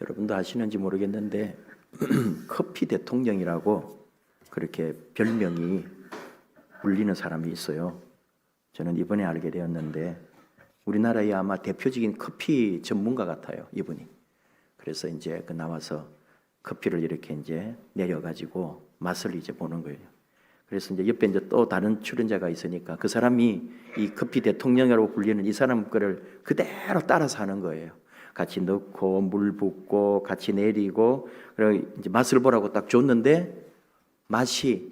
여러분도 아시는지 모르겠는데 커피 대통령이라고 그렇게 별명이 불리는 사람이 있어요. 저는 이번에 알게 되었는데 우리나라의 아마 대표적인 커피 전문가 같아요, 이분이. 그래서 이제 그 나와서 커피를 이렇게 이제 내려가지고 맛을 이제 보는 거예요. 그래서 이제 옆에 이제 또 다른 출연자가 있으니까 그 사람이 이 커피 대통령이라고 불리는 이 사람 거를 그대로 따라서 하는 거예요. 같이 넣고 물 붓고 같이 내리고 그리고 이제 맛을 보라고 딱 줬는데 맛이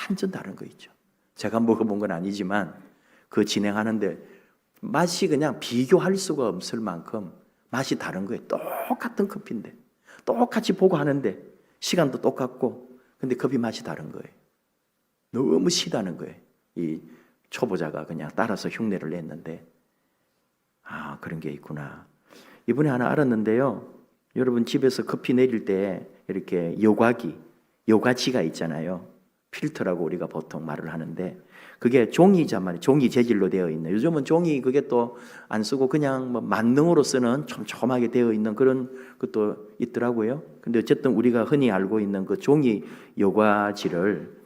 완전 다른 거 있죠. 제가 먹어본 건 아니지만 그 진행하는데 맛이 그냥 비교할 수가 없을 만큼 맛이 다른 거예요. 똑같은 커피인데 똑같이 보고 하는데 시간도 똑같고 근데 커피 맛이 다른 거예요. 너무 시다는 거예요. 이 초보자가 그냥 따라서 흉내를 냈는데 아, 그런 게 있구나. 이번에 하나 알았는데요. 여러분 집에서 커피 내릴 때 이렇게 여과지가 있잖아요. 필터라고 우리가 보통 말을 하는데 그게 종이잖아요. 종이 재질로 되어 있는. 요즘은 종이 그게 또 안 쓰고 그냥 뭐 만능으로 쓰는 촘촘하게 되어 있는 그런 것도 있더라고요. 근데 어쨌든 우리가 흔히 알고 있는 그 종이 여과지를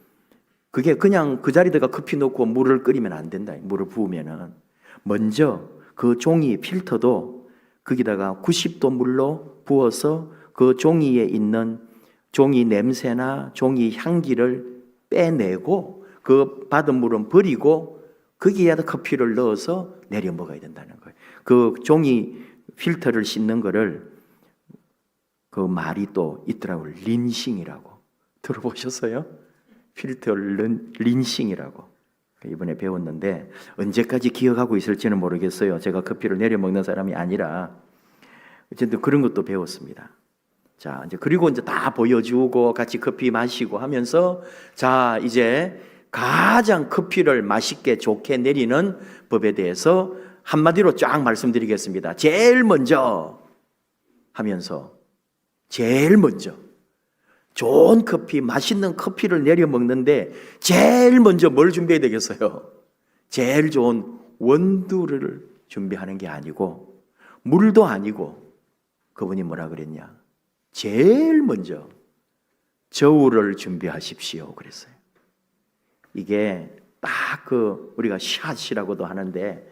그게 그냥 그 자리다가 커피 넣고 물을 끓이면 안 된다. 물을 부으면은 먼저 그 종이 필터도 거기다가 90도 물로 부어서 그 종이에 있는 종이 냄새나 종이 향기를 빼내고 그 받은 물은 버리고 거기에다 커피를 넣어서 내려 먹어야 된다는 거예요. 그 종이 필터를 씻는 거를 그 말이 또 있더라고요. 린싱이라고. 들어보셨어요? 필터 린싱이라고. 이번에 배웠는데 언제까지 기억하고 있을지는 모르겠어요. 제가 커피를 내려 먹는 사람이 아니라 어쨌든 그런 것도 배웠습니다. 자, 이제 그리고 이제 다 보여주고 같이 커피 마시고 하면서 자, 이제 가장 커피를 맛있게 좋게 내리는 법에 대해서 한마디로 쫙 말씀드리겠습니다. 제일 먼저 하면서 제일 먼저 좋은 커피, 맛있는 커피를 내려 먹는데 제일 먼저 뭘 준비해야 되겠어요? 제일 좋은 원두를 준비하는 게 아니고 물도 아니고 그분이 뭐라 그랬냐? 제일 먼저 저울을 준비하십시오 그랬어요. 이게 딱 그 우리가 샷이라고도 하는데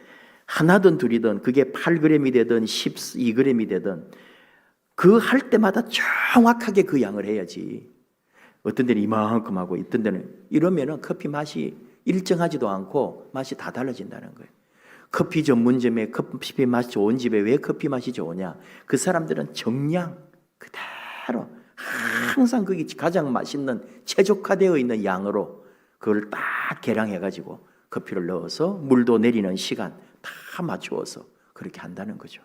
하나든 둘이든 그게 8g이 되든 12g이 되든 그 할 때마다 정확하게 그 양을 해야지. 어떤 데는 이만큼 하고 어떤 데는 이러면은 커피 맛이 일정하지도 않고 맛이 다 달라진다는 거예요. 커피 전문점에 커피 맛이 좋은 집에 왜 커피 맛이 좋으냐? 그 사람들은 정량 그대로 항상 거기 가장 맛있는 최적화되어 있는 양으로 그걸 딱 계량해가지고 커피를 넣어서 물도 내리는 시간 다 맞추어서 그렇게 한다는 거죠.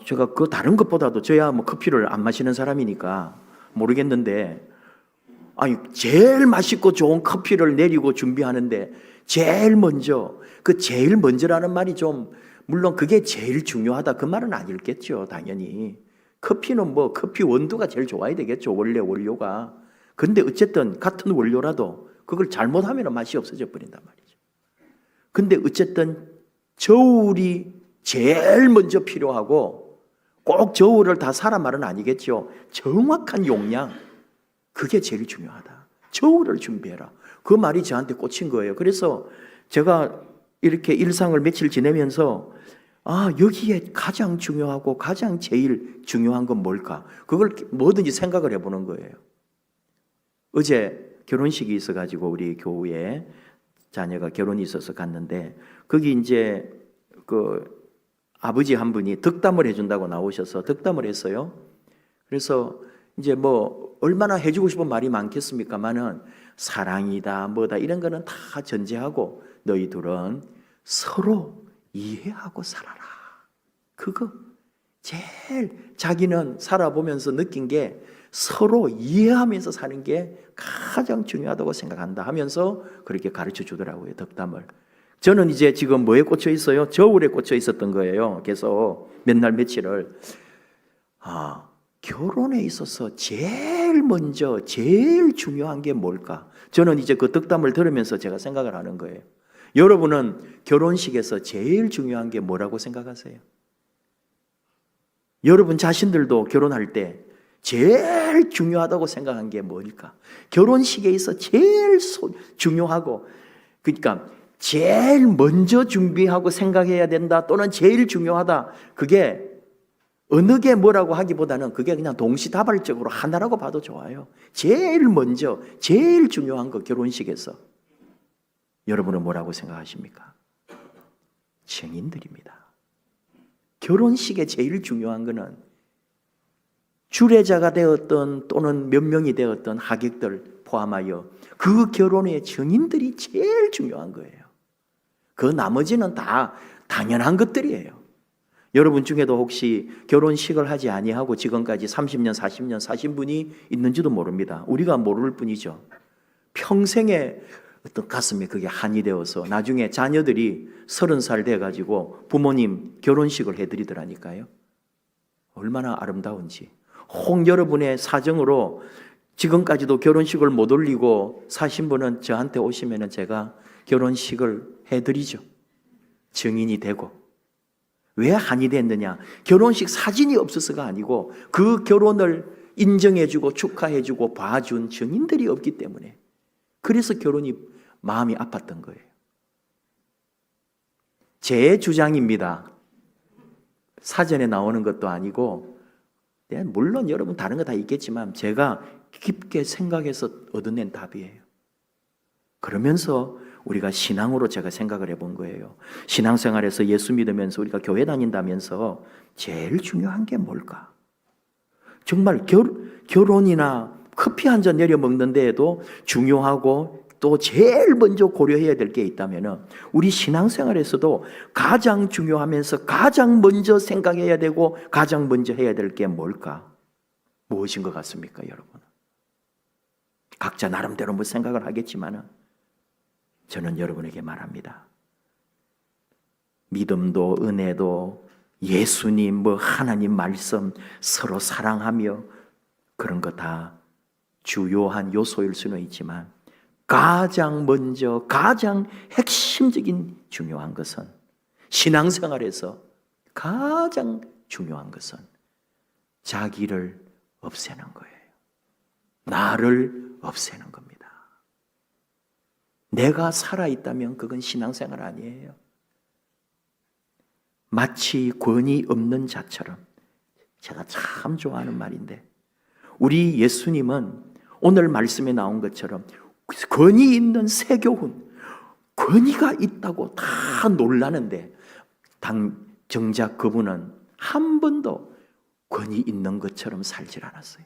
제가 그 다른 것보다도 저야 뭐 커피를 안 마시는 사람이니까 모르겠는데, 아니 제일 맛있고 좋은 커피를 내리고 준비하는데 제일 먼저 그 제일 먼저라는 말이 좀 물론 그게 제일 중요하다 그 말은 아니겠죠. 당연히 커피는 뭐 커피 원두가 제일 좋아야 되겠죠. 원래 원료가. 근데 어쨌든 같은 원료라도 그걸 잘못하면 맛이 없어져 버린단 말이죠. 근데 어쨌든 저울이 제일 먼저 필요하고 꼭 저울을 다 사란 말은 아니겠죠. 정확한 용량 그게 제일 중요하다. 저울을 준비해라. 그 말이 저한테 꽂힌 거예요. 그래서 제가 이렇게 일상을 며칠 지내면서 여기에 가장 중요하고 가장 제일 중요한 건 뭘까? 그걸 뭐든지 생각을 해보는 거예요. 어제 결혼식이 있어가지고 우리 교우에 자녀가 결혼이 있어서 갔는데 거기 이제 그 아버지 한 분이 덕담을 해준다고 나오셔서 덕담을 했어요. 그래서 이제 뭐 얼마나 해주고 싶은 말이 많겠습니까만은 사랑이다 뭐다 이런 거는 다 전제하고 너희 둘은 서로 이해하고 살아라. 그거 제일 자기는 살아보면서 느낀 게 서로 이해하면서 사는 게 가장 중요하다고 생각한다 하면서 그렇게 가르쳐 주더라고요. 덕담을. 저는 이제 지금 뭐에 꽂혀 있어요? 저울에 꽂혀 있었던 거예요. 계속 몇 날 며칠을. 결혼에 있어서 제일 먼저 제일 중요한 게 뭘까? 저는 이제 그 덕담을 들으면서 제가 생각을 하는 거예요. 여러분은 결혼식에서 제일 중요한 게 뭐라고 생각하세요? 여러분 자신들도 결혼할 때 제일 중요하다고 생각한 게 뭘까? 결혼식에 있어 제일 중요하고, 그러니까 제일 먼저 준비하고 생각해야 된다, 또는 제일 중요하다, 그게 어느 게 뭐라고 하기보다는 그게 그냥 동시다발적으로 하나라고 봐도 좋아요. 제일 먼저 제일 중요한 거, 결혼식에서 여러분은 뭐라고 생각하십니까? 증인들입니다. 결혼식에 제일 중요한 거는 주례자가 되었던 또는 몇 명이 되었던 하객들 포함하여 그 결혼의 증인들이 제일 중요한 거예요. 그 나머지는 다 당연한 것들이에요. 여러분 중에도 혹시 결혼식을 하지 아니하고 지금까지 30년, 40년 사신 분이 있는지도 모릅니다. 우리가 모를 뿐이죠. 평생에 어떤 가슴에 그게 한이 되어서 나중에 자녀들이 30살 돼가지고 부모님 결혼식을 해드리더라니까요. 얼마나 아름다운지. 혹 여러분의 사정으로 지금까지도 결혼식을 못 올리고 사신 분은 저한테 오시면 제가 결혼식을 해드리죠. 증인이 되고. 왜 한이 됐느냐? 결혼식 사진이 없어서가 아니고 그 결혼을 인정해주고 축하해주고 봐준 증인들이 없기 때문에, 그래서 결혼이 마음이 아팠던 거예요. 제 주장입니다. 사전에 나오는 것도 아니고, 물론 여러분 다른 거 다 있겠지만 제가 깊게 생각해서 얻어낸 답이에요. 그러면서 우리가 신앙으로 제가 생각을 해본 거예요. 신앙생활에서 예수 믿으면서 우리가 교회 다닌다면서 제일 중요한 게 뭘까? 정말 결혼이나 커피 한 잔 내려 먹는 데에도 중요하고 또 제일 먼저 고려해야 될 게 있다면, 우리 신앙생활에서도 가장 중요하면서 가장 먼저 생각해야 되고 가장 먼저 해야 될 게 뭘까? 무엇인 것 같습니까, 여러분? 각자 나름대로 뭐 생각을 하겠지만 저는 여러분에게 말합니다. 믿음도 은혜도 예수님, 하나님 말씀, 서로 사랑하며 그런 거 다 주요한 요소일 수는 있지만, 가장 먼저 가장 핵심적인 중요한 것은, 신앙생활에서 가장 중요한 것은 자기를 없애는 거예요. 나를 없애는 겁니다. 내가 살아있다면 그건 신앙생활 아니에요. 마치 권위 없는 자처럼. 제가 참 좋아하는 말인데, 우리 예수님은 오늘 말씀에 나온 것처럼 권위 있는 세교훈, 권위가 있다고 다 놀라는데, 정작 그분은 한 번도 권위 있는 것처럼 살질 않았어요.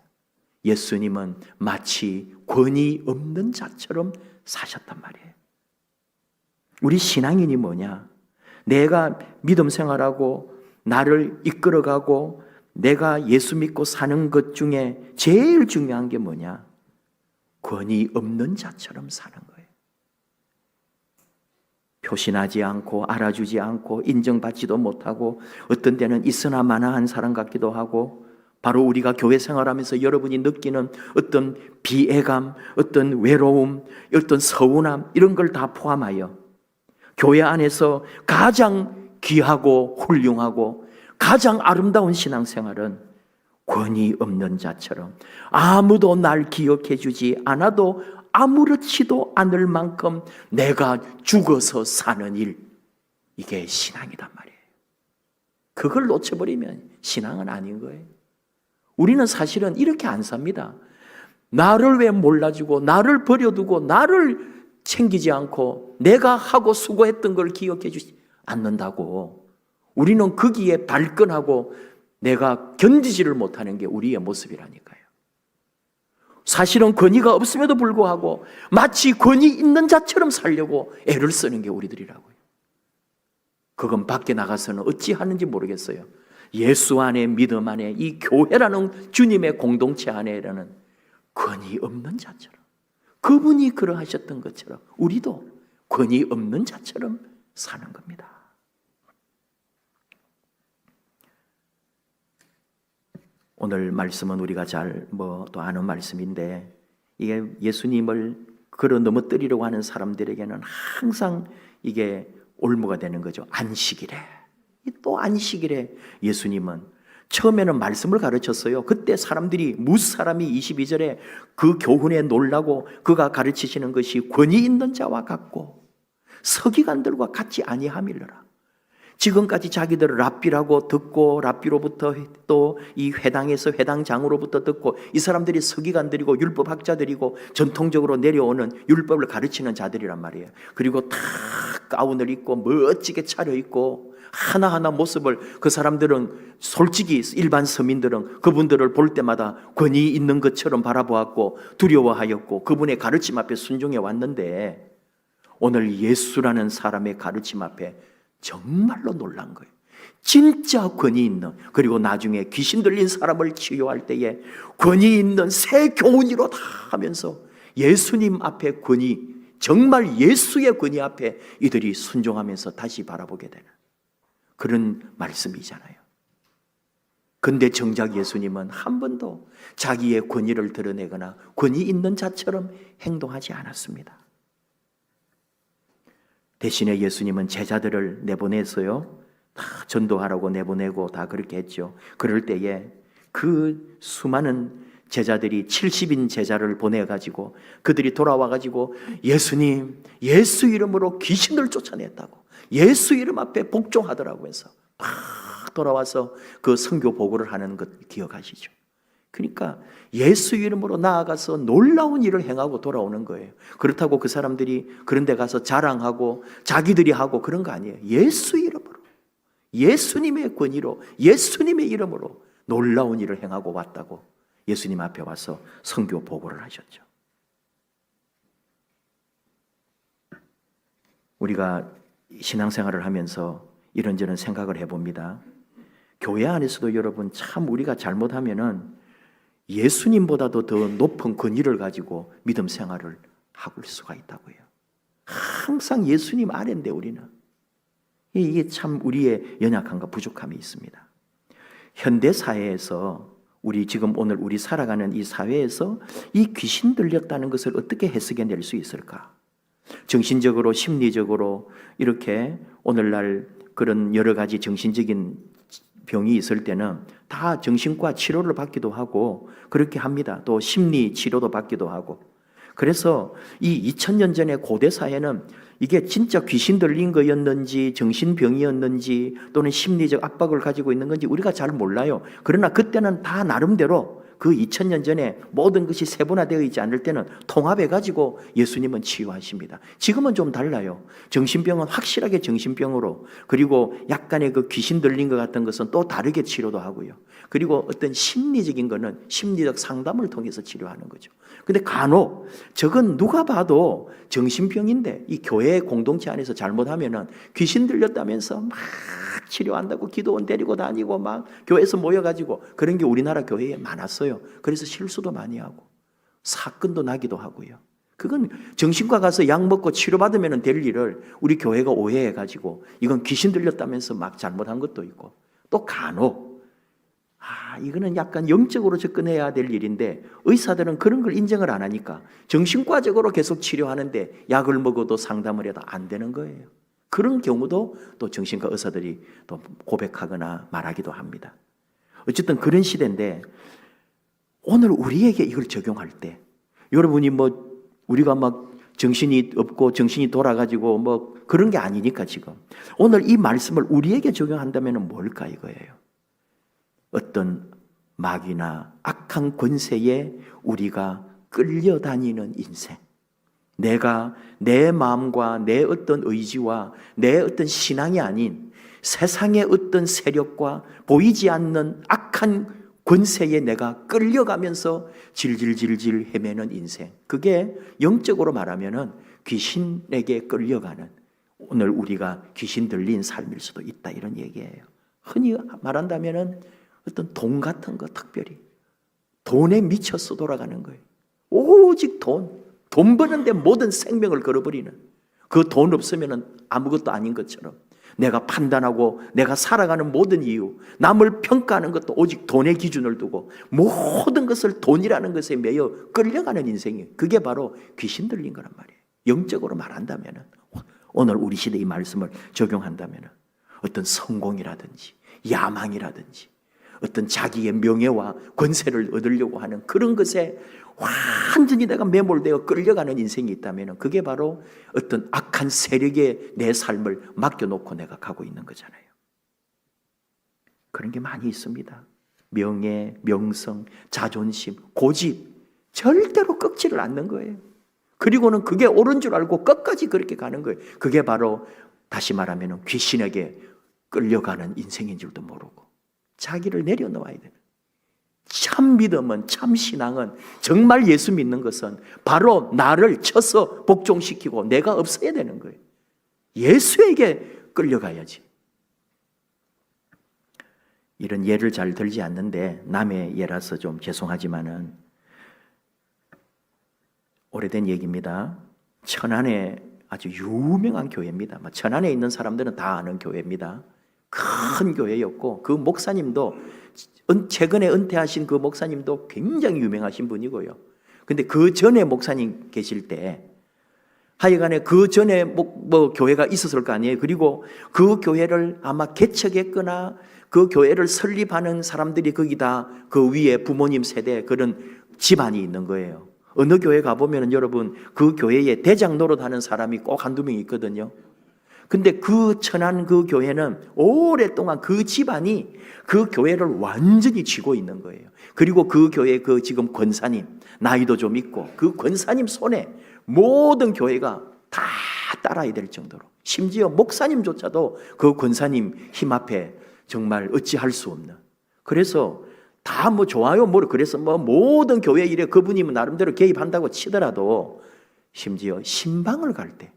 예수님은 마치 권위 없는 자처럼 사셨단 말이에요. 우리 신앙인이 뭐냐? 내가 믿음 생활하고 나를 이끌어가고 내가 예수 믿고 사는 것 중에 제일 중요한 게 뭐냐? 권위 없는 자처럼 사는 거예요. 표신하지 않고 알아주지 않고 인정받지도 못하고 어떤 때는 있으나 마나한 사람 같기도 하고, 바로 우리가 교회 생활하면서 여러분이 느끼는 어떤 비애감, 어떤 외로움, 어떤 서운함, 이런 걸 다 포함하여 교회 안에서 가장 귀하고 훌륭하고 가장 아름다운 신앙생활은 권위 없는 자처럼 아무도 날 기억해 주지 않아도 아무렇지도 않을 만큼 내가 죽어서 사는 일, 이게 신앙이란 말이에요. 그걸 놓쳐버리면 신앙은 아닌 거예요. 우리는 사실은 이렇게 안 삽니다. 나를 왜 몰라주고 나를 버려두고 나를 챙기지 않고 내가 하고 수고했던 걸 기억해 주지 않는다고. 우리는 거기에 발끈하고 내가 견디지를 못하는 게 우리의 모습이라니까요. 사실은 권위가 없음에도 불구하고 마치 권위 있는 자처럼 살려고 애를 쓰는 게 우리들이라고요. 그건 밖에 나가서는 어찌하는지 모르겠어요. 예수 안에, 믿음 안에, 이 교회라는 주님의 공동체 안에라는 권위 없는 자처럼, 그분이 그러하셨던 것처럼 우리도 권위 없는 자처럼 사는 겁니다. 오늘 말씀은 우리가 잘 또 아는 말씀인데, 이게 예수님을 걸어 넘어뜨리려고 하는 사람들에게는 항상 이게 올무가 되는 거죠. 안식일에, 또 안식일에 예수님은 처음에는 말씀을 가르쳤어요. 그때 사람들이 무사람이 22절에 그 교훈에 놀라고 그가 가르치시는 것이 권위 있는 자와 같고 서기관들과 같지 아니함일러라. 지금까지 자기들을 랍비라고 듣고 랍비로부터 또 이 회당에서 회당장으로부터 듣고 이 사람들이 서기관들이고 율법학자들이고 전통적으로 내려오는 율법을 가르치는 자들이란 말이에요. 그리고 다 가운을 입고 멋지게 차려입고 하나하나 모습을 그 사람들은 솔직히 일반 서민들은 그분들을 볼 때마다 권위 있는 것처럼 바라보았고 두려워하였고 그분의 가르침 앞에 순종해 왔는데 오늘 예수라는 사람의 가르침 앞에 정말로 놀란 거예요. 진짜 권위 있는, 그리고 나중에 귀신 들린 사람을 치유할 때에 권위 있는 새 교훈이로 다 하면서 예수님 앞에 권위, 정말 예수의 권위 앞에 이들이 순종하면서 다시 바라보게 되는 그런 말씀이잖아요. 근데 정작 예수님은 한 번도 자기의 권위를 드러내거나 권위 있는 자처럼 행동하지 않았습니다. 대신에 예수님은 제자들을 내보내서요, 다 전도하라고 내보내고 다 그렇게 했죠. 그럴 때에 그 수많은 제자들이 70인 제자를 보내가지고 그들이 돌아와가지고 예수님, 예수 이름으로 귀신을 쫓아냈다고, 예수 이름 앞에 복종하더라고 해서 막 돌아와서 그 선교 보고를 하는 것 기억하시죠? 그러니까 예수 이름으로 나아가서 놀라운 일을 행하고 돌아오는 거예요. 그렇다고 그 사람들이 그런 데 가서 자랑하고 자기들이 하고 그런 거 아니에요. 예수 이름으로, 예수님의 권위로, 예수님의 이름으로 놀라운 일을 행하고 왔다고 예수님 앞에 와서 선교 보고를 하셨죠. 우리가 신앙생활을 하면서 이런저런 생각을 해봅니다. 교회 안에서도 여러분 참 우리가 잘못하면은 예수님보다도 더 높은 권위를 가지고 믿음 생활을 하고 있을 수가 있다고요. 항상 예수님 아래인데 우리는 이게 참 우리의 연약함과 부족함이 있습니다. 현대 사회에서 지금 오늘 우리 살아가는 이 사회에서 이 귀신 들렸다는 것을 어떻게 해석해낼 수 있을까? 정신적으로 심리적으로 이렇게 오늘날 그런 여러 가지 정신적인 병이 있을 때는 다 정신과 치료를 받기도 하고 그렇게 합니다. 또 심리 치료도 받기도 하고. 그래서 이 2000년 전의 고대 사회는 이게 진짜 귀신 들린 거였는지 정신병이었는지 또는 심리적 압박을 가지고 있는 건지 우리가 잘 몰라요. 그러나 그때는 다 나름대로 그 2000년 전에 모든 것이 세분화되어 있지 않을 때는 통합해가지고 예수님은 치유하십니다. 지금은 좀 달라요. 정신병은 확실하게 정신병으로, 그리고 약간의 그 귀신 들린 것 같은 것은 또 다르게 치료도 하고요. 그리고 어떤 심리적인 거는 심리적 상담을 통해서 치료하는 거죠. 근데 간혹 저건 누가 봐도 정신병인데 이 교회 공동체 안에서 잘못하면은 귀신 들렸다면서 막 치료한다고 기도원 데리고 다니고 막 교회에서 모여가지고 그런 게 우리나라 교회에 많았어요. 그래서 실수도 많이 하고 사건도 나기도 하고요. 그건 정신과 가서 약 먹고 치료받으면 될 일을 우리 교회가 오해해가지고 이건 귀신 들렸다면서 막 잘못한 것도 있고, 또 간혹 이거는 약간 영적으로 접근해야 될 일인데 의사들은 그런 걸 인정을 안 하니까 정신과적으로 계속 치료하는데 약을 먹어도 상담을 해도 안 되는 거예요. 그런 경우도 또 정신과 의사들이 또 고백하거나 말하기도 합니다. 어쨌든 그런 시대인데 오늘 우리에게 이걸 적용할 때 여러분이 우리가 막 정신이 없고 정신이 돌아가지고 그런 게 아니니까 지금 오늘 이 말씀을 우리에게 적용한다면 뭘까 이거예요. 어떤 마귀나 악한 권세에 우리가 끌려다니는 인생, 내가 내 마음과 내 어떤 의지와 내 어떤 신앙이 아닌 세상의 어떤 세력과 보이지 않는 악한 권세에 내가 끌려가면서 질질질질 헤매는 인생, 그게 영적으로 말하면은 귀신에게 끌려가는, 오늘 우리가 귀신 들린 삶일 수도 있다 이런 얘기예요. 흔히 말한다면은 어떤 돈 같은 거, 특별히 돈에 미쳐서 돌아가는 거예요. 오직 돈 버는데 모든 생명을 걸어버리는, 그 돈 없으면 아무것도 아닌 것처럼 내가 판단하고 내가 살아가는 모든 이유, 남을 평가하는 것도 오직 돈의 기준을 두고 모든 것을 돈이라는 것에 매여 끌려가는 인생이에요. 그게 바로 귀신 들린 거란 말이에요. 영적으로 말한다면 오늘 우리 시대 이 말씀을 적용한다면 어떤 성공이라든지 야망이라든지 어떤 자기의 명예와 권세를 얻으려고 하는 그런 것에 완전히 내가 매몰되어 끌려가는 인생이 있다면 그게 바로 어떤 악한 세력에 내 삶을 맡겨놓고 내가 가고 있는 거잖아요. 그런 게 많이 있습니다. 명예, 명성, 자존심, 고집 절대로 꺾지를 않는 거예요. 그리고는 그게 옳은 줄 알고 끝까지 그렇게 가는 거예요. 그게 바로 다시 말하면 귀신에게 끌려가는 인생인 줄도 모르고 자기를 내려놓아야 돼요. 참 믿음은, 참 신앙은, 정말 예수 믿는 것은 바로 나를 쳐서 복종시키고 내가 없어야 되는 거예요. 예수에게 끌려가야지. 이런 예를 잘 들지 않는데 남의 예라서 좀 죄송하지만은 오래된 얘기입니다. 천안에 아주 유명한 교회입니다. 천안에 있는 사람들은 다 아는 교회입니다. 큰 교회였고 그 목사님도 최근에 은퇴하신 그 목사님도 굉장히 유명하신 분이고요. 근데 그 전에 목사님 계실 때 하여간에 그 전에 뭐 교회가 있었을 거 아니에요. 그리고 그 교회를 아마 개척했거나 그 교회를 설립하는 사람들이 거기다 그 위에 부모님 세대 그런 집안이 있는 거예요. 어느 교회 가보면 여러분 그 교회에 대장 노릇하는 사람이 꼭 한두 명 있거든요. 근데 그 천안 그 교회는 오랫동안 그 집안이 그 교회를 완전히 쥐고 있는 거예요. 그리고 그 교회 그 지금 권사님 나이도 좀 있고 그 권사님 손에 모든 교회가 다 따라야 될 정도로 심지어 목사님조차도 그 권사님 힘 앞에 정말 어찌할 수 없는 그래서 다 뭐 좋아요 뭐를 그래서 뭐 모든 교회 일에 그분이 나름대로 개입한다고 치더라도 심지어 신방을 갈 때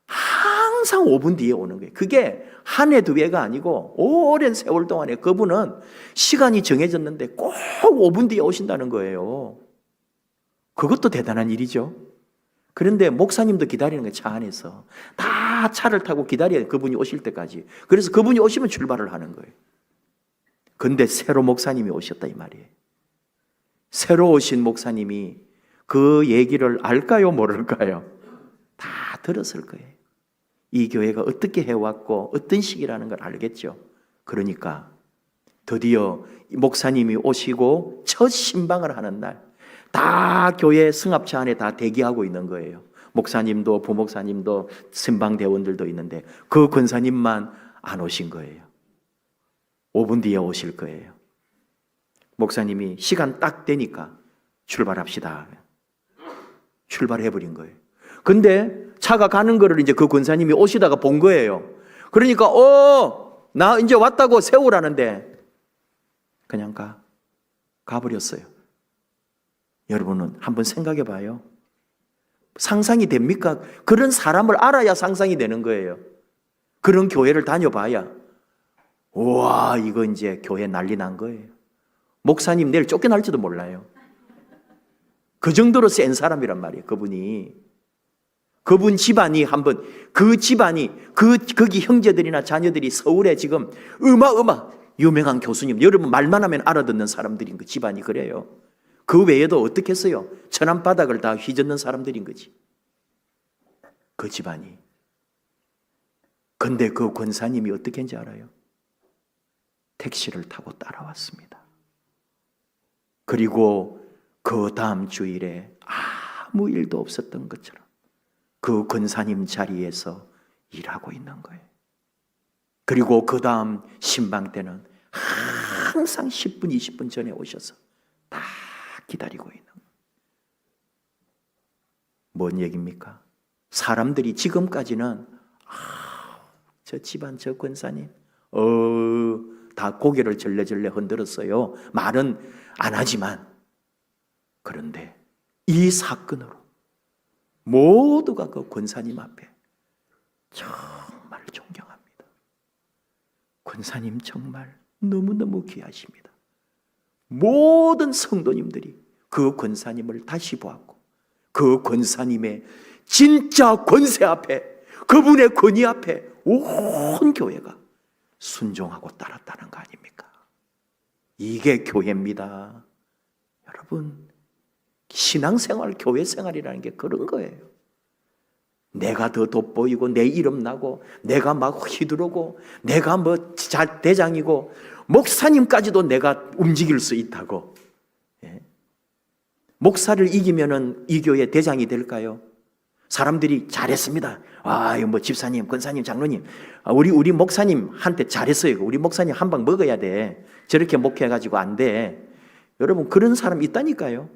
항상 5분 뒤에 오는 거예요. 그게 한 해, 두 해가 아니고 오랜 세월 동안에 그분은 시간이 정해졌는데 꼭 5분 뒤에 오신다는 거예요. 그것도 대단한 일이죠. 그런데 목사님도 기다리는 거예요. 차 안에서. 다 차를 타고 기다려요. 그분이 오실 때까지. 그래서 그분이 오시면 출발을 하는 거예요. 근데 새로 목사님이 오셨다 이 말이에요. 새로 오신 목사님이 그 얘기를 알까요? 모를까요? 다 들었을 거예요. 이 교회가 어떻게 해왔고 어떤 식이라는 걸 알겠죠. 그러니까 드디어 목사님이 오시고 첫 신방을 하는 날 다 교회 승합차 안에 다 대기하고 있는 거예요. 목사님도 부목사님도 신방대원들도 있는데 그 권사님만 안 오신 거예요. 5분 뒤에 오실 거예요. 목사님이 시간 딱 되니까 출발합시다. 출발해버린 거예요. 근데 차가 가는 거를 이제 그 권사님이 오시다가 본 거예요. 그러니까 나 이제 왔다고 세우라는데 그냥 가버렸어요. 여러분은 한번 생각해 봐요. 상상이 됩니까? 그런 사람을 알아야 상상이 되는 거예요. 그런 교회를 다녀봐야 우와 이거 이제 교회 난리 난 거예요. 목사님 내일 쫓겨날지도 몰라요. 그 정도로 센 사람이란 말이에요. 그분 집안이 한번 그 집안이 거기 형제들이나 자녀들이 서울에 지금 유명한 교수님 여러분 말만 하면 알아듣는 사람들인 그 집안이 그래요. 그 외에도 어떻게 했어요? 천안 바닥을 다 휘젓는 사람들인 거지. 그 집안이. 근데 그 권사님이 어떻게 했는지 알아요? 택시를 타고 따라왔습니다. 그리고 그 다음 주일에 아무 일도 없었던 것처럼 그 권사님 자리에서 일하고 있는 거예요. 그리고 그 다음 신방 때는 항상 10분, 20분 전에 오셔서 다 기다리고 있는 거예요. 뭔 얘기입니까? 사람들이 지금까지는 저 집안 저 권사님 다 고개를 절레절레 흔들었어요. 말은 안 하지만 그런데 이 사건으로 모두가 그 권사님 앞에 정말 존경합니다. 권사님 정말 너무너무 귀하십니다. 모든 성도님들이 그 권사님을 다시 보았고 그 권사님의 진짜 권세 앞에 그분의 권위 앞에 온 교회가 순종하고 따랐다는 거 아닙니까? 이게 교회입니다. 여러분 신앙생활, 교회생활이라는 게 그런 거예요. 내가 더 돋보이고 내 이름 나고 내가 막 휘두르고 내가 뭐 대장이고 목사님까지도 내가 움직일 수 있다고. 예. 목사를 이기면은 이 교회 대장이 될까요? 사람들이 잘했습니다. 뭐 집사님, 권사님, 장로님, 우리 목사님한테 잘했어요. 우리 목사님 한 방 먹어야 돼. 저렇게 목회해가지고 안 돼. 여러분 그런 사람 있다니까요.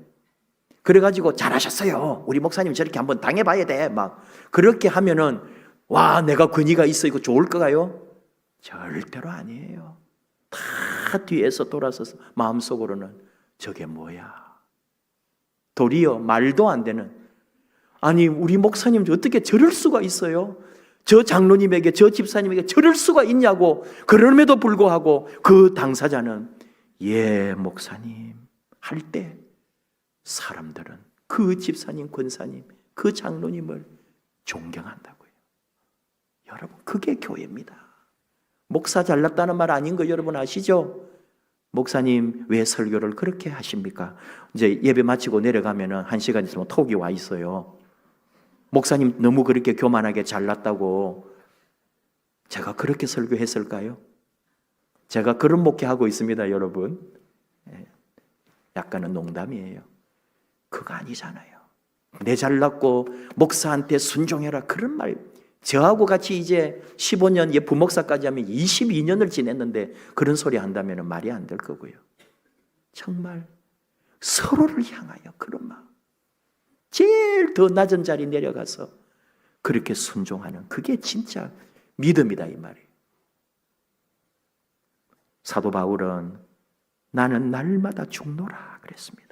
그래가지고 잘하셨어요. 우리 목사님 저렇게 한번 당해봐야 돼. 막 그렇게 하면은 내가 권위가 있어 이거 좋을 거가요? 절대로 아니에요. 다 뒤에서 돌아서서 마음속으로는 저게 뭐야? 도리어 말도 안 되는, 아니 우리 목사님 어떻게 저럴 수가 있어요? 저 장로님에게 저 집사님에게 저럴 수가 있냐고. 그럼에도 불구하고 그 당사자는 예 목사님 할 때 사람들은 그 집사님, 권사님, 그 장로님을 존경한다고요. 여러분 그게 교회입니다. 목사 잘났다는 말 아닌 거 여러분 아시죠? 목사님 왜 설교를 그렇게 하십니까? 이제 예배 마치고 내려가면은 1시간 있으면 톡이 와 있어요. 목사님 너무 그렇게 교만하게 잘났다고. 제가 그렇게 설교했을까요? 제가 그런 목회하고 있습니다 여러분. 약간은 농담이에요. 그거 아니잖아요. 내 잘났고 목사한테 순종해라 그런 말, 저하고 같이 이제 15년 부목사까지 하면 22년을 지냈는데 그런 소리 한다면 말이 안 될 거고요. 정말 서로를 향하여 그런 마음, 제일 더 낮은 자리 내려가서 그렇게 순종하는 그게 진짜 믿음이다 이 말이에요. 사도 바울은 나는 날마다 죽노라 그랬습니다.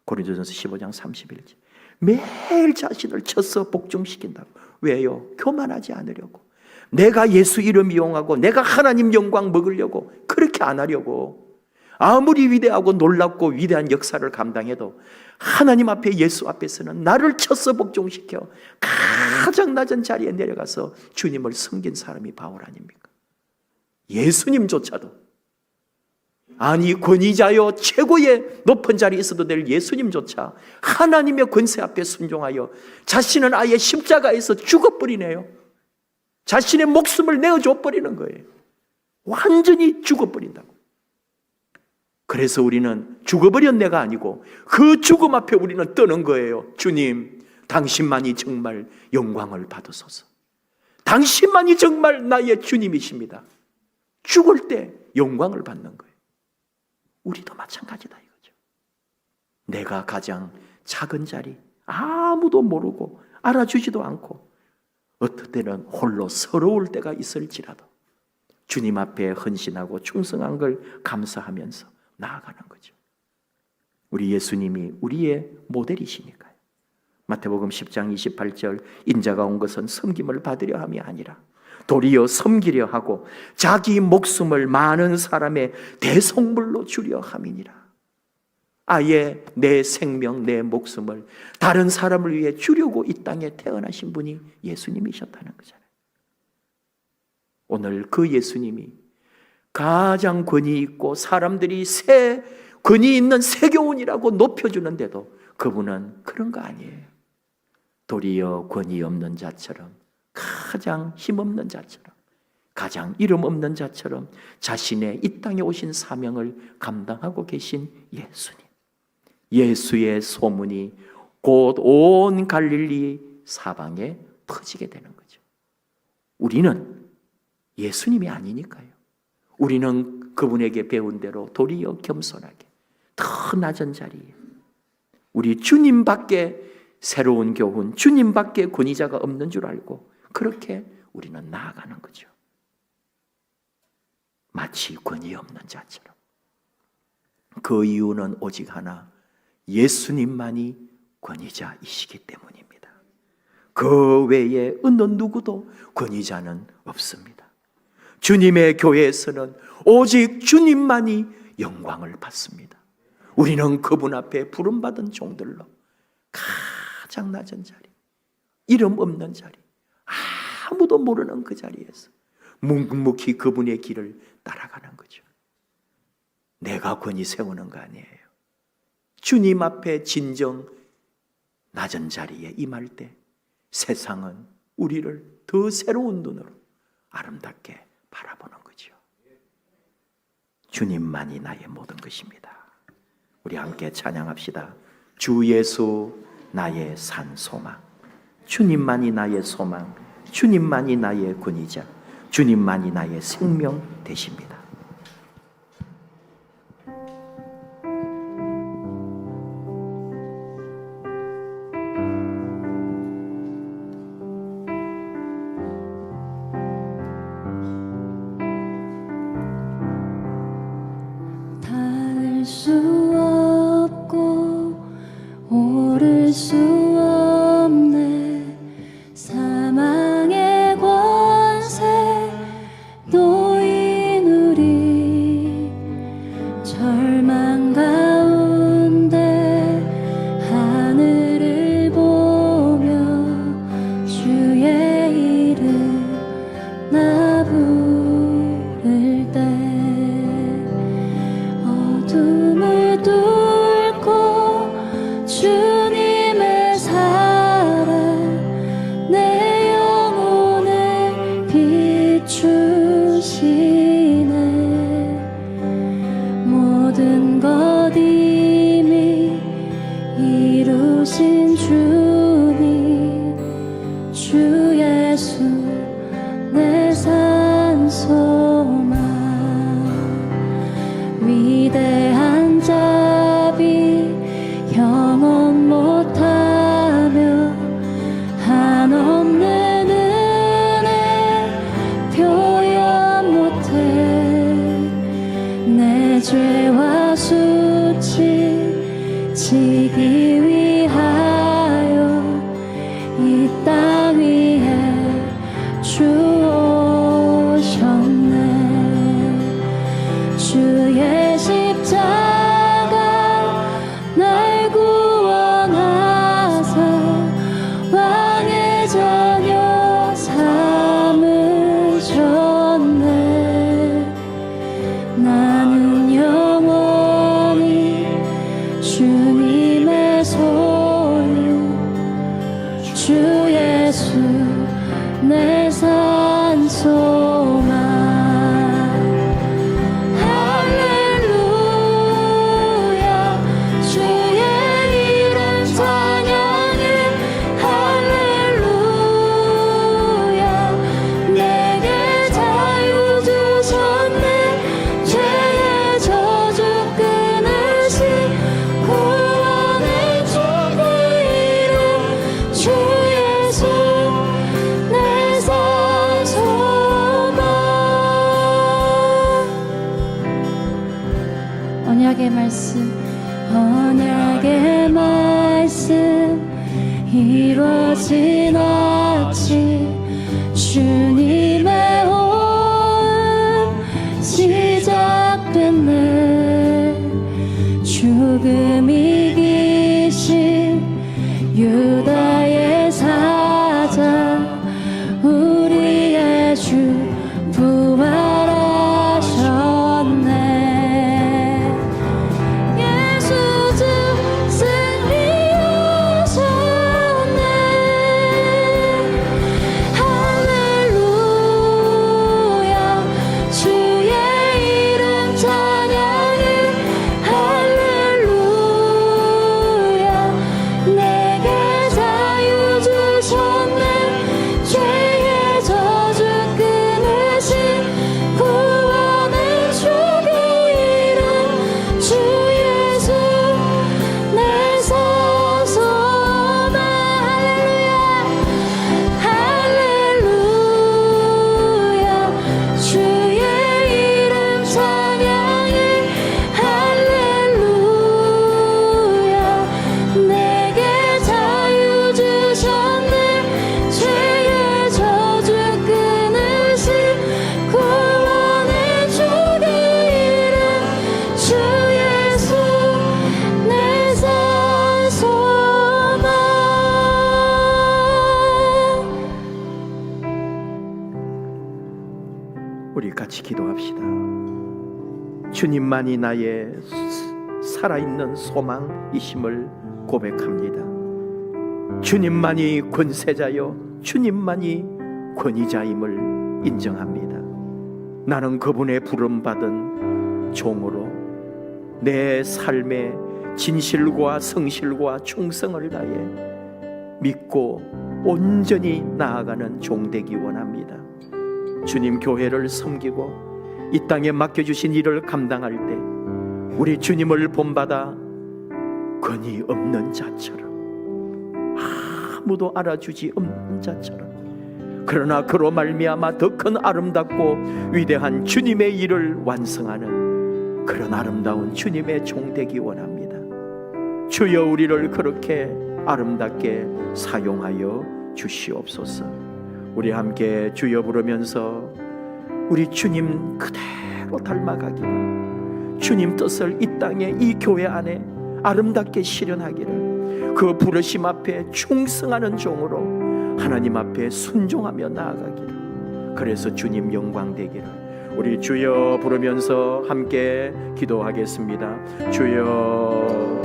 고린도전서 15장 31절. 매일 자신을 쳐서 복종시킨다고. 왜요? 교만하지 않으려고. 내가 예수 이름 이용하고 내가 하나님 영광 먹으려고 그렇게 안 하려고. 아무리 위대하고 놀랍고 위대한 역사를 감당해도 하나님 앞에 예수 앞에서는 나를 쳐서 복종시켜 가장 낮은 자리에 내려가서 주님을 섬긴 사람이 바울 아닙니까? 예수님조차도, 아니 권위자요 최고의 높은 자리에 있어도 될 예수님조차 하나님의 권세 앞에 순종하여 자신은 아예 십자가에서 죽어버리네요. 자신의 목숨을 내어줘 버리는 거예요. 완전히 죽어버린다고. 그래서 우리는 죽어버린 내가 아니고 그 죽음 앞에 우리는 떠는 거예요. 주님, 당신만이 정말 영광을 받으소서. 당신만이 정말 나의 주님이십니다. 죽을 때 영광을 받는 거예요. 우리도 마찬가지다 이거죠. 내가 가장 작은 자리, 아무도 모르고 알아주지도 않고 어떨 때는 홀로 서러울 때가 있을지라도 주님 앞에 헌신하고 충성한 걸 감사하면서 나아가는 거죠. 우리 예수님이 우리의 모델이시니까요. 마태복음 10장 28절, 인자가 온 것은 섬김을 받으려 함이 아니라 도리어 섬기려 하고 자기 목숨을 많은 사람의 대속물로 주려 함이니라. 아예 내 생명, 내 목숨을 다른 사람을 위해 주려고 이 땅에 태어나신 분이 예수님이셨다는 거잖아요. 오늘 그 예수님이 가장 권위 있고 사람들이 권위 있는 세교원이라고 높여주는데도 그분은 그런 거 아니에요. 도리어 권위 없는 자처럼, 가장 힘없는 자처럼, 가장 이름 없는 자처럼 자신의 이 땅에 오신 사명을 감당하고 계신 예수님. 예수의 소문이 곧 온 갈릴리 사방에 퍼지게 되는 거죠. 우리는 예수님이 아니니까요. 우리는 그분에게 배운 대로 도리어 겸손하게 더 낮은 자리에 우리 주님밖에 새로운 교훈, 주님밖에 권위자가 없는 줄 알고 그렇게 우리는 나아가는 거죠. 마치 권위 없는 자처럼. 그 이유는 오직 하나, 예수님만이 권위자이시기 때문입니다. 그 외에 어느 누구도 권위자는 없습니다. 주님의 교회에서는 오직 주님만이 영광을 받습니다. 우리는 그분 앞에 부름받은 종들로 가장 낮은 자리, 이름 없는 자리, 아무도 모르는 그 자리에서 묵묵히 그분의 길을 따라가는 거죠. 내가 권위 세우는 거 아니에요. 주님 앞에 진정 낮은 자리에 임할 때 세상은 우리를 더 새로운 눈으로 아름답게 바라보는 거죠. 주님만이 나의 모든 것입니다. 우리 함께 찬양합시다. 주 예수 나의 산 소망. 주님만이 나의 소망, 주님만이 나의 군이자 주님만이 나의 생명 되십니다. 닿을 수 없고 오를 수 없네 사망의 권세 놓인 우리 절망 가운데 하늘을 보며 주의 이름 나 부를 때 어둠을 뚫고 주님의 사랑 내 영혼을 비추시네 모든 것 이미 이루신 주님 주 예수 내 산 소망 위대한 자비 영원 못하며 한없는 은혜 표현 못해 내 죄와 수치 지기 위하여 이 땅 위에 주 오셨네 주의 십자가 날 구원하사 왕의 자녀 삼으셨네 나는 영원히 주님의 소유 주 예수 내 산 소망 할렐루야 주의 이름 찬양해 할렐루야 내게 자유 주셨네 죄의 저주 끊으신 구원의 주 그 이름 주 예수 내 산 소망 언약의 말씀 이루어진 아침 주님의 호흡 시작됐네 죽음 이기신 유다의 사자 우리의 주 부활하셨네 예수 주 승리하셨네 할렐루야 주의 이름 찬양해 할렐루야 내게 자유 주셨네 죄의 저주 끊으신 구원의 주 그 이름 주 예수 내 산 소망 할렐루야 주의 이름 찬양해 할렐루야 내게 자유 주셨네 죄의 저주 끊으신 구원의 주 그 이름 주 예수 내 산 소망 우리 같이 기도합시다. 주님만이 나의 살아있는 소망이심을 고백합니다. 주님만이 권세자요 주님만이 권위자임을 인정합니다. 나는 그분의 부름받은 종으로 내 삶의 진실과 성실과 충성을 다해 믿고 온전히 나아가는 종 되기 원합니다. 주님 교회를 섬기고 이 땅에 맡겨주신 일을 감당할 때 우리 주님을 본받아 권위 없는 자처럼, 아무도 알아주지 없는 자처럼, 그러나 그로 말미암아 더 큰 아름답고 위대한 주님의 일을 완성하는 그런 아름다운 주님의 종 되기 원합니다. 주여 우리를 그렇게 아름답게 사용하여 주시옵소서. 우리 함께 주여 부르면서 우리 주님 그대로 닮아가기를, 주님 뜻을 이 땅에 이 교회 안에 아름답게 실현하기를, 그 부르심 앞에 충성하는 종으로 하나님 앞에 순종하며 나아가기를, 그래서 주님 영광 되기를 우리 주여 부르면서 함께 기도하겠습니다. 주여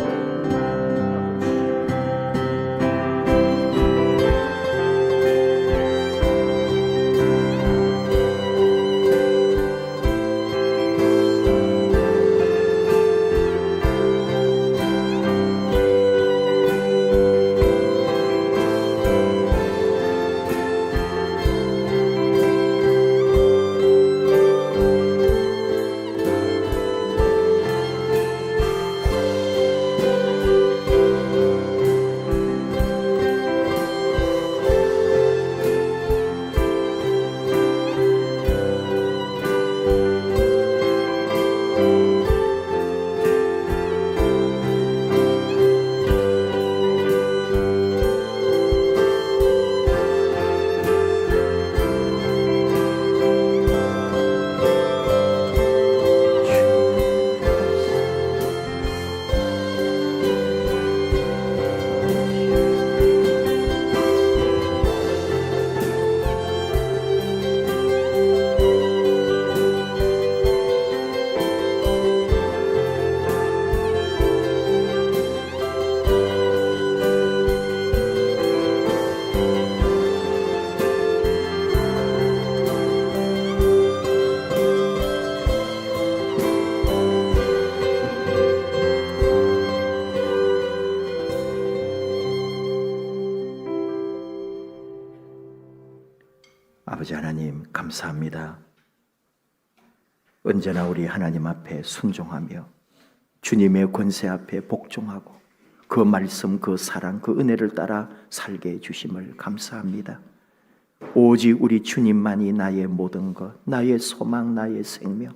아버지 하나님 감사합니다. 언제나 우리 하나님 앞에 순종하며 주님의 권세 앞에 복종하고 그 말씀, 그 사랑, 그 은혜를 따라 살게 해주심을 감사합니다. 오직 우리 주님만이 나의 모든 것, 나의 소망, 나의 생명,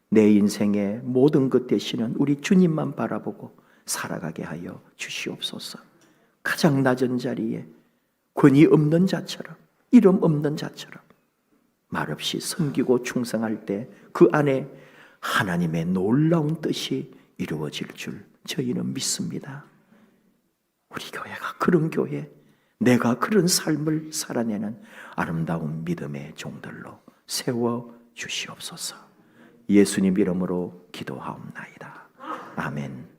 내 인생의 모든 것 되시는 우리 주님만 바라보고 살아가게 하여 주시옵소서. 가장 낮은 자리에 권위 없는 자처럼, 이름 없는 자처럼 말없이 섬기고 충성할 때 그 안에 하나님의 놀라운 뜻이 이루어질 줄 저희는 믿습니다. 우리 교회가 그런 교회, 내가 그런 삶을 살아내는 아름다운 믿음의 종들로 세워 주시옵소서. 예수님 이름으로 기도하옵나이다. 아멘.